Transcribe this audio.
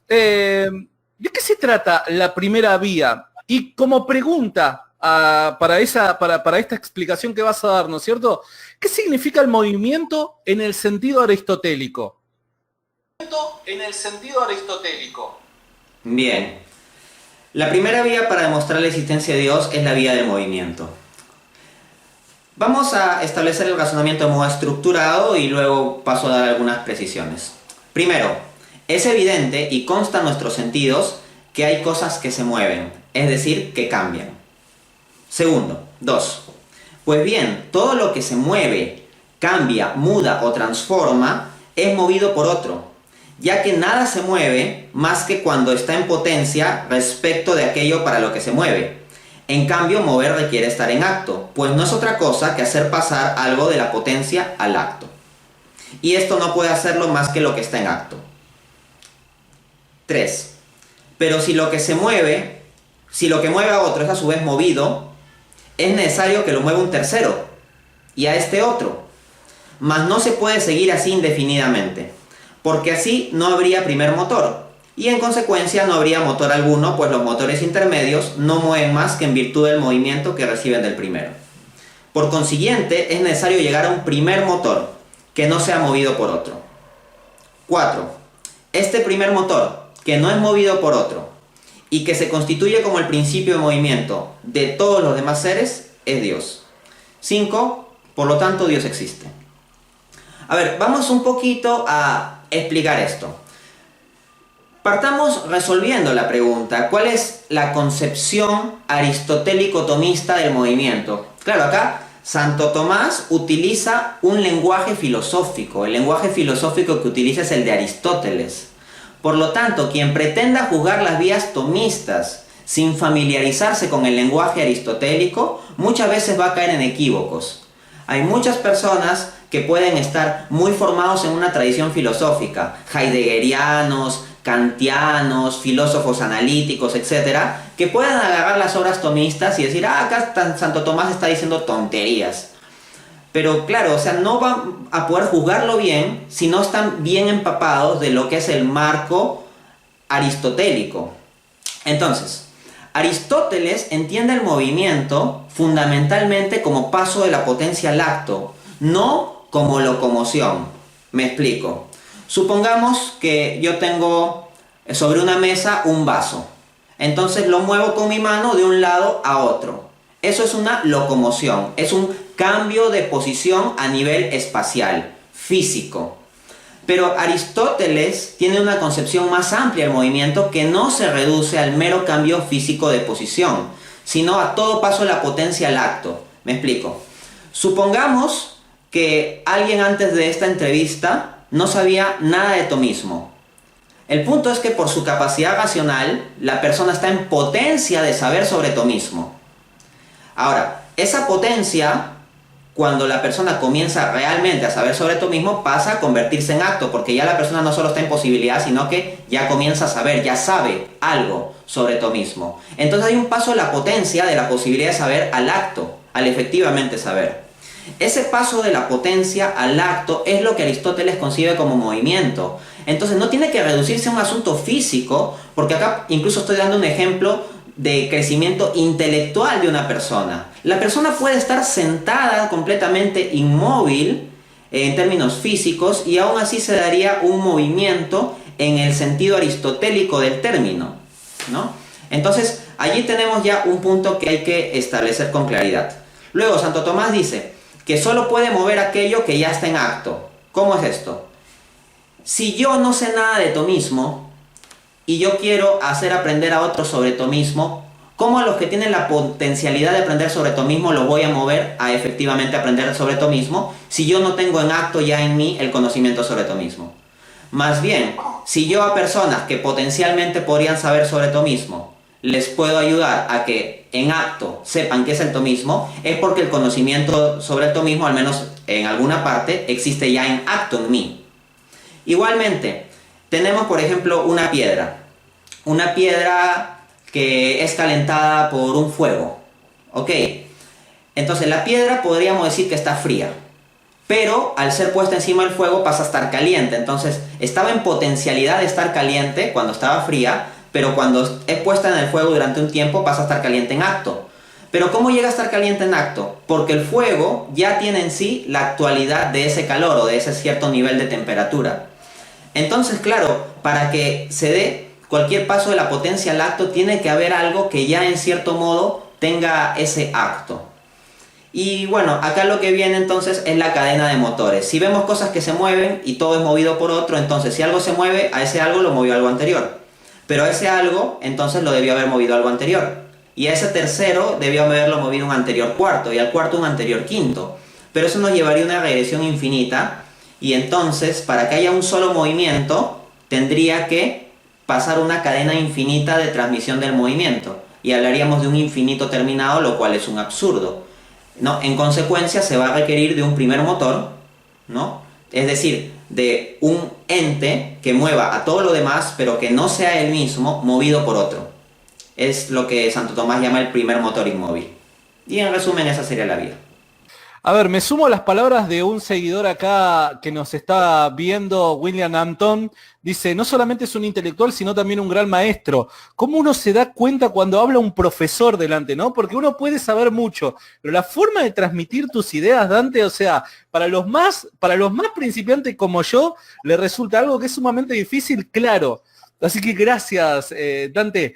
Eh, ¿De qué se trata la primera vía? Y como pregunta para esta explicación que vas a dar, ¿no es cierto? ¿Qué significa el movimiento en el sentido aristotélico? En el sentido aristotélico. Bien, la primera vía para demostrar la existencia de Dios es la vía del movimiento. Vamos a establecer el razonamiento de modo estructurado y luego paso a dar algunas precisiones. Primero, es evidente y consta en nuestros sentidos que hay cosas que se mueven, es decir, que cambian. Segundo, dos. Pues bien, todo lo que se mueve, cambia, muda o transforma es movido por otro, ya que nada se mueve más que cuando está en potencia respecto de aquello para lo que se mueve. En cambio, mover requiere estar en acto, pues no es otra cosa que hacer pasar algo de la potencia al acto. Y esto no puede hacerlo más que lo que está en acto. 3. Pero si lo que mueve a otro es a su vez movido, es necesario que lo mueva un tercero, y a este otro. Mas no se puede seguir así indefinidamente, porque así no habría primer motor, y en consecuencia no habría motor alguno, pues los motores intermedios no mueven más que en virtud del movimiento que reciben del primero. Por consiguiente, es necesario llegar a un primer motor, que no sea movido por otro. 4. Este primer motor, que no es movido por otro, y que se constituye como el principio de movimiento de todos los demás seres, es Dios. 5. Por lo tanto, Dios existe. A ver, vamos un poquito a explicar esto. Partamos resolviendo la pregunta, ¿cuál es la concepción aristotélico-tomista del movimiento? Claro, acá Santo Tomás utiliza un lenguaje filosófico. El lenguaje filosófico que utiliza es el de Aristóteles. Por lo tanto, quien pretenda juzgar las vías tomistas sin familiarizarse con el lenguaje aristotélico, muchas veces va a caer en equívocos. Hay muchas personas que pueden estar muy formados en una tradición filosófica, heideggerianos, kantianos, filósofos analíticos, etcétera, que pueden agarrar las obras tomistas y decir, acá Santo Tomás está diciendo tonterías. Pero claro, o sea, no van a poder juzgarlo bien si no están bien empapados de lo que es el marco aristotélico. Entonces, Aristóteles entiende el movimiento fundamentalmente como paso de la potencia al acto, no como locomoción. Me explico. Supongamos que yo tengo sobre una mesa un vaso. Entonces lo muevo con mi mano de un lado a otro. Eso es una locomoción, es un cambio de posición a nivel espacial, físico. Pero Aristóteles tiene una concepción más amplia del movimiento que no se reduce al mero cambio físico de posición, sino a todo paso de la potencia al acto. Me explico. Supongamos que alguien antes de esta entrevista no sabía nada de tomismo. El punto es que por su capacidad racional, la persona está en potencia de saber sobre tomismo. Ahora, esa potencia, cuando la persona comienza realmente a saber sobre tomismo, pasa a convertirse en acto, porque ya la persona no solo está en posibilidad, sino que ya comienza a saber, ya sabe algo sobre tomismo. Entonces hay un paso de la potencia, de la posibilidad de saber, al acto, al efectivamente saber. Ese paso de la potencia al acto es lo que Aristóteles concibe como movimiento. Entonces no tiene que reducirse a un asunto físico, porque acá incluso estoy dando un ejemplo de crecimiento intelectual de una persona. La persona puede estar sentada completamente inmóvil en términos físicos y aún así se daría un movimiento en el sentido aristotélico del término, ¿no? Entonces allí tenemos ya un punto que hay que establecer con claridad. Luego Santo Tomás dice que solo puede mover aquello que ya está en acto. ¿Cómo es esto? Si yo no sé nada de tomismo y yo quiero hacer aprender a otros sobre tomismo, ¿cómo a los que tienen la potencialidad de aprender sobre tomismo los voy a mover a efectivamente aprender sobre tomismo si yo no tengo en acto ya en mí el conocimiento sobre tomismo? Más bien, si yo a personas que potencialmente podrían saber sobre tomismo les puedo ayudar a que en acto sepan qué es el tomismo, es porque el conocimiento sobre el tomismo, al menos en alguna parte, existe ya en acto en mí. Igualmente, tenemos por ejemplo una piedra que es calentada por un fuego, ¿ok? Entonces la piedra podríamos decir que está fría, pero al ser puesta encima del fuego pasa a estar caliente. Entonces estaba en potencialidad de estar caliente cuando estaba fría, pero cuando es puesta en el fuego durante un tiempo pasa a estar caliente en acto. Pero ¿cómo llega a estar caliente en acto? Porque el fuego ya tiene en sí la actualidad de ese calor o de ese cierto nivel de temperatura. Entonces, claro, para que se dé cualquier paso de la potencia al acto, tiene que haber algo que ya en cierto modo tenga ese acto. Y bueno, acá lo que viene entonces es la cadena de motores. Si vemos cosas que se mueven y todo es movido por otro, entonces si algo se mueve, a ese algo lo movió algo anterior. Pero a ese algo, entonces lo debió haber movido algo anterior. Y a ese tercero debió haberlo movido un anterior cuarto y al cuarto un anterior quinto. Pero eso nos llevaría a una regresión infinita y entonces para que haya un solo movimiento tendría que pasar una cadena infinita de transmisión del movimiento. Y hablaríamos de un infinito terminado, lo cual es un absurdo, ¿no? En consecuencia se va a requerir de un primer motor, ¿no? Es decir, de un ente que mueva a todo lo demás, pero que no sea él mismo movido por otro. Es lo que Santo Tomás llama el primer motor inmóvil. Y en resumen, esa sería la vida. A ver, me sumo a las palabras de un seguidor acá que nos está viendo, William Anton. Dice, no solamente es un intelectual, sino también un gran maestro. ¿Cómo uno se da cuenta cuando habla un profesor delante, no? Porque uno puede saber mucho, pero la forma de transmitir tus ideas, Dante, o sea, para los más principiantes como yo, le resulta algo que es sumamente difícil, claro. Así que gracias, Dante.